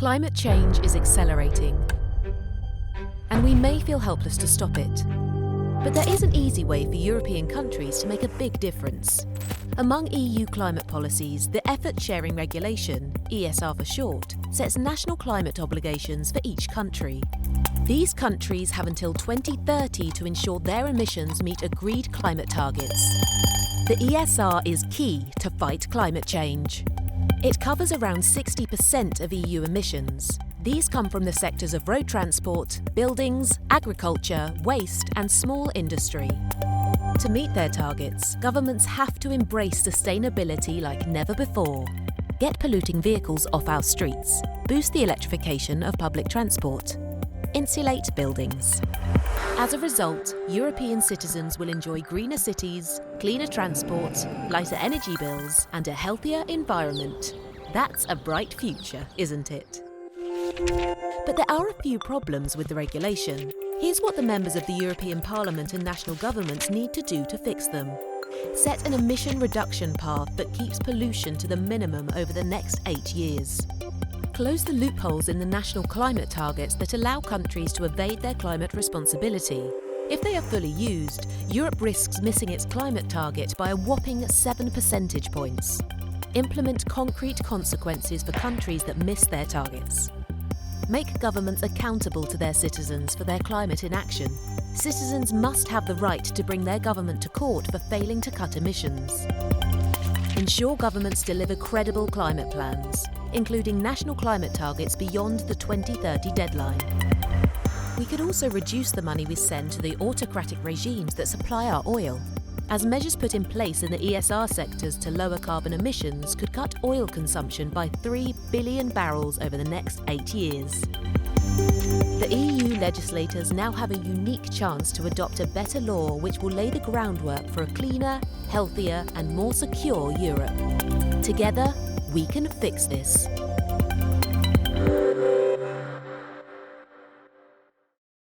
Climate change is accelerating, and we may feel helpless to stop it. But there is an easy way for European countries to make a big difference. Among EU climate policies, the Effort Sharing Regulation, ESR for short, sets national climate obligations for each country. These countries have until 2030 to ensure their emissions meet agreed climate targets. The ESR is key to fight climate change. It covers around 60% of EU emissions. These come from the sectors of road transport, buildings, agriculture, waste, and small industry. To meet their targets, governments have to embrace sustainability like never before. Get polluting vehicles off our streets, boost the electrification of public transport, insulate buildings. As a result, European citizens will enjoy greener cities, cleaner transport, lighter energy bills, and a healthier environment. That's a bright future, isn't it? But there are a few problems with the regulation. Here's what the members of the European Parliament and national governments need to do to fix them. Set an emission reduction path that keeps pollution to the minimum over the next 8 years. Close the loopholes in the national climate targets that allow countries to evade their climate responsibility. If they are fully used, Europe risks missing its climate target by a whopping 7 percentage points. Implement concrete consequences for countries that miss their targets. Make governments accountable to their citizens for their climate inaction. Citizens must have the right to bring their government to court for failing to cut emissions. Ensure governments deliver credible climate plans, including national climate targets beyond the 2030 deadline. We could also reduce the money we send to the autocratic regimes that supply our oil, as measures put in place in the ESR sectors to lower carbon emissions could cut oil consumption by 3 billion barrels over the next 8 years. The EU legislators now have a unique chance to adopt a better law which will lay the groundwork for a cleaner, healthier, and more secure Europe. Together, we can fix this.